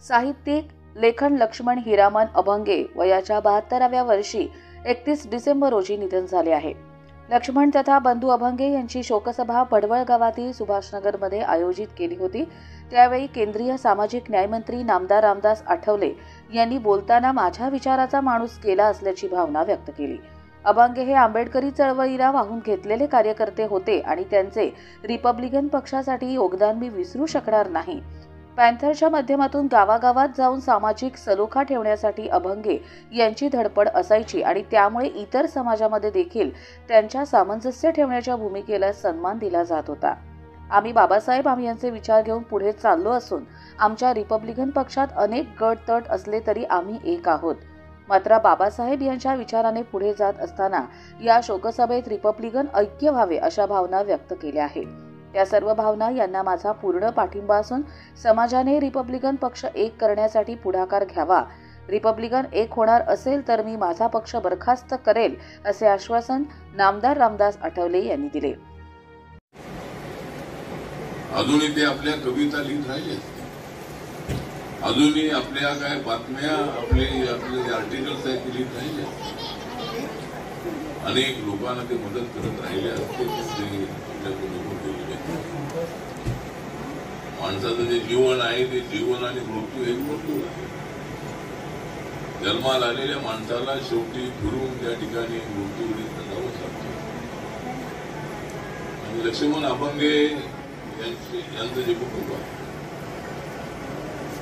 साहित्यिक लेखन लक्ष्मण हिरामन अभंगे वयाच्या 72व्या वर्षी 31 डिसेंबर रोजी निधन झाले आहे। लक्ष्मण तथा बंधू अभंगे यांची शोकसभा भडवळ गावातील सुभाषनगरमध्ये आयोजित केली होती। त्यावेळी केंद्रीय सामाजिक न्याय मंत्री नामदार रामदास आठवले यांनी बोलताना माझ्या विचाराचा माणूस केला असल्याची भावना व्यक्त केली। अभंगे हे आंबेडकरी चळवळीला वाहून घेतलेले कार्यकर्ते होते आणि त्यांचे रिपब्लिकन पक्षासाठी योगदान मी विसरू शकणार नाही। पॅन्थरच्या माध्यमातून गावागावात जाऊन सामाजिक सलोखा ठेवण्यासाठी अभंगे यांची धडपड असायची आणि त्यामुळे इतर समाजामध्ये देखील त्यांच्या सामंजस्य ठेवण्याच्या भूमिकेला सन्मान दिला जात होता। आम्ही बाबासाहेब यांचे विचार घेऊन पुढे चाललो असून आमच्या रिपब्लिकन पक्षात अनेक गट तट असले तरी आम्ही एक आहोत। मात्र बाबासाहेब यांच्या विचाराने पुढे जात असताना या शोकसभेत रिपब्लिकन ऐक्य व्हावे अशा भावना व्यक्त केल्या आहेत। या सर्व भावना यांना माझा पूर्ण पाठिंबा असून समाजाने रिपब्लिकन पक्ष एक करण्यासाठी पुढाकार घ्यावा। रिपब्लिकन एक होणार असेल तर मी माझा पक्ष बरखास्त करेल असे आश्वासन नामदार रामदास आठवले यांनी दिले। अजूनही ते आपल्या कविता लिहित राहिले, अजूनही आपल्या काय बातम्या आपले आर्टिकल्स आहेत ते लिहित राहिले, अनेक लोकांना ते मदत करत राहिले असते। माणसाचं जे जीवन आहे ते जीवन आणि मृत्यू एक मृत्यू आहे। जन्माला आलेल्या माणसाला शेवटी फिरून त्या ठिकाणी मृत्यूकडे जावंच लागतं। आणि लक्ष्मण अभंगे यांचं जे कुटुंब आहे,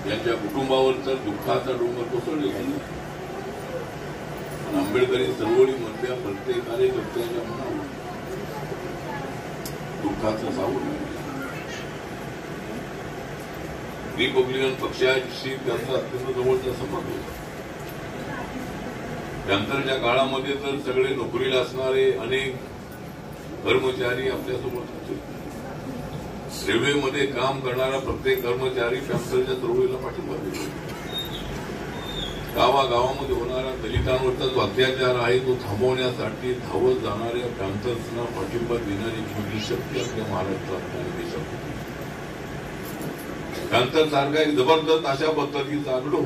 यांच्या कुटुंबावर तर दुःखाचा डोंगर कोसळलेला आहे। आंबेडकरी चळवळीमधल्या प्रत्येक कार्यकर्त्याच्या मनावर दुःखाचं सावट आहे। रिपब्लिकन पक्षाशी त्यांचा अत्यंत जवळचा संबंध होता। नंतरच्या काळामध्ये तर सगळे नोकरीला असणारे अनेक कर्मचारी आपल्यासोबत होते। रेल्वेमध्ये काम करणारा प्रत्येक कर्मचारी पॅन्थरच्या चळवळीला पाठिंबा देतो। गावागावामध्ये होणारा दलितांवरचा जो अत्याचार आहे तो थांबवण्यासाठी धावत जाणाऱ्या पॅन्थर्सना पाठिंबा देणारी मोठी शक्ती आपल्या महाराष्ट्रात आणि देशात होती। पॅन्थर सारखा एक जबरदस्त अशा पद्धतीचा आगडो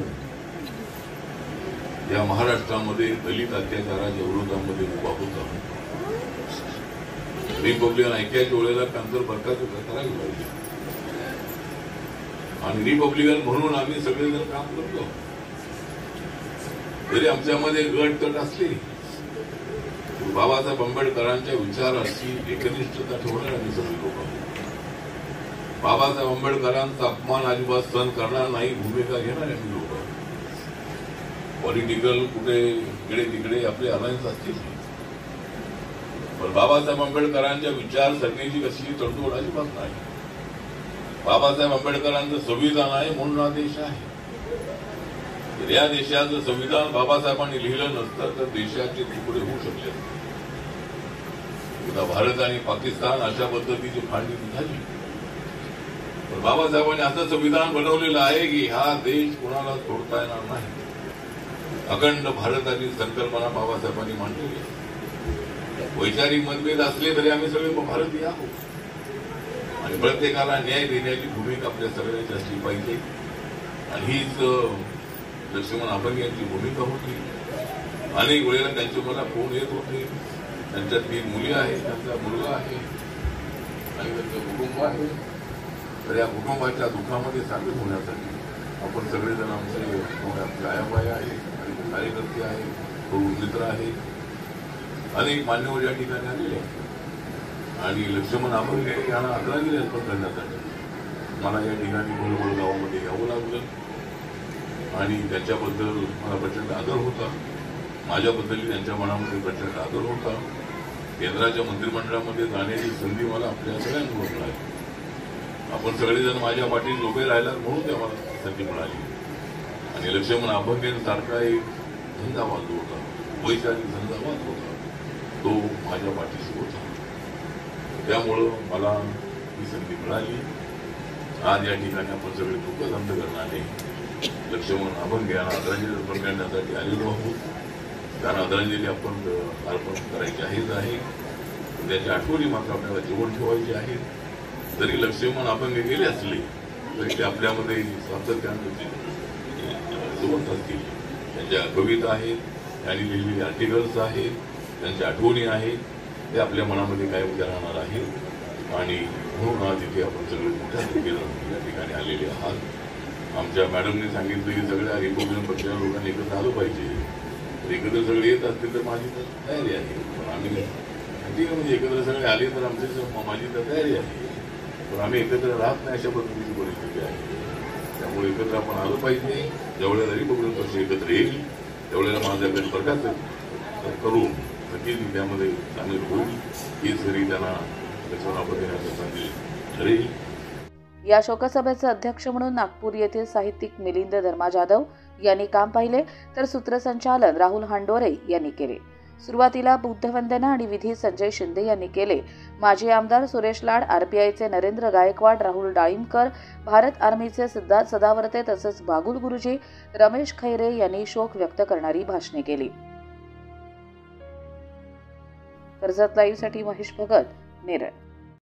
या महाराष्ट्रामध्ये दलित अत्याचाराच्या विरोधामध्ये उभा होता। रिपब्लिकन ऐक्याच्या वेळेला पॅन्थर बरखास्त करावी लागली आणि रिपब्लिकन म्हणून आम्ही सगळेजण काम करतो। जरी आमच्यामध्ये गट तट असली, बाबासाहेब आंबेडकरांच्या विचाराशी एकनिष्ठता ठेवणारे आम्ही सगळे लोक आहोत। बाबासाहेब आंबेडकरांचा अपमान अजिबात सहन करणार नाही भूमिका घेणारे आम्ही लोक आहोत। पॉलिटिकल कुठे इकडे तिकडे आपले अलायन्स असतील, पण बाबासाहेब आंबेडकरांच्या विचारसरणीची कशी तडजोड अजिबात नाही। बाबासाहेब आंबेडकरांचं संविधान आहे म्हणून हा देश आहे। या देशाचं संविधान बाबासाहेबांनी लिहिलं नसतं तर देशाचे तुकडे होऊ शकले असते। भारत आणि पाकिस्तान अशा पद्धतीची फाळणी झाली, पण बाबासाहेबांनी असं संविधान बनवलेलं आहे की हा देश कोणाला सोडता येणार नाही। अखंड भारताची संकल्पना बाबासाहेबांनी मांडलेली आहे। वैचारिक मतभेद असले तरी आम्ही सगळे भारतीय आहोत आणि प्रत्येकाला न्याय देण्याची भूमिका आपल्या सगळ्यांची असली पाहिजे आणि हीच लक्ष्मण अभंगे यांची भूमिका होती। अनेक वेळेला त्यांचे मला फोन येत होते। त्यांच्या 3 मुली आहेत, त्यांचा मुलगा आहे आणि त्यांचं कुटुंब आहे। तर या कुटुंबाच्या दुःखामध्ये सामील होण्यासाठी आपण सगळेजण आमचे आयाबाई आहेत आणि कार्यकर्ते आहेत, मित्र आहेत, अनेक मान्यवर या ठिकाणी आलेले आहेत आणि लक्ष्मण अभंगे यांना आदरांजली अर्पण करण्यासाठी मला या ठिकाणी भडवळ गावामध्ये यावं लागलं आणि त्याच्याबद्दल मला प्रचंड आदर होता। माझ्याबद्दल त्यांच्या मनामध्ये प्रचंड आदर होता। केंद्राच्या मंत्रिमंडळामध्ये जाण्याची संधी मला आपल्या सगळ्यांना मिळाली। आपण सगळेजण माझ्या पाठीत उभे राहिला म्हणून त्या मला संधी मिळाली आणि लक्ष्मण अभंगेंसारखा एक झंझावात होता, वैचारिक झंझावात होता, तो माझ्या पाठीशी होता। त्यामुळं मला ही संधी मिळाली। आज या ठिकाणी आपण सगळे दुःख शांत करणारे लक्ष्मण अभंगे यांना आदरांजली अर्पण करण्यासाठी आलेलो आहोत। त्यांना आदरांजली आपण अर्पण करायची आहे। त्याची आठवणी मात्र आपल्याला जीवन ठेवायची आहे। जरी लक्ष्मण अभंगे गेले असले तरी ते आपल्यामध्ये सातत्याने जिवंत असतील. त्यांच्या कविता आहेत, त्यांनी लिहिलेली आर्टिकल्स आहेत, त्यांच्या आठवणी आहेत, ते आपल्या मनामध्ये कायम राहणार आहेत. आणि म्हणून आज इथे आपण सगळे मोठ्या संख्येनं या ठिकाणी आलेले आहात. आमच्या मॅडमने सांगितलं की सगळ्या रिपब्लिकन पक्षाच्या लोकांनी एकत्र आलं पाहिजे. तर एकत्र सगळे येत असतील तर माझी तर तयारी आहे. पण आम्ही ठीक आहे, म्हणजे एकत्र सगळे आले तर माझी तर तयारी आहे. पण आम्ही एकत्र राहत नाही अशा पद्धतीची परिस्थिती आहे. त्यामुळे एकत्र आपण आलं पाहिजे. जेवढ्या रिपब्लिकन पक्ष एकत्र येईल तेवढ्याला माझ्याकडे प्रकाश करून नक्कीच त्यामध्ये सामील होईल. ही सरी त्यांना ठरेल. या शोकसभेचे अध्यक्ष म्हणून नागपूर येथील साहित्यिक मिलिंद धर्मा जाधव यांनी काम पाहिले, तर सूत्रसंचालन राहुल हांडोरे यांनी केले. सुरुवातीला बुद्धवंदना आणि विधी संजय शिंदे यांनी केले. माजी आमदार सुरेश लाड, आरपीआयचे नरेंद्र गायकवाड, राहुल डाळिंबकर, भारत आर्मीचे सिद्धार्थ सदावर्ते तसंच बागुल गुरुजी, रमेश खैरे यांनी शोक व्यक्त करणारी भाषणे केली. कर्जत लाईव्हसाठी महेश भगत, नेरळ.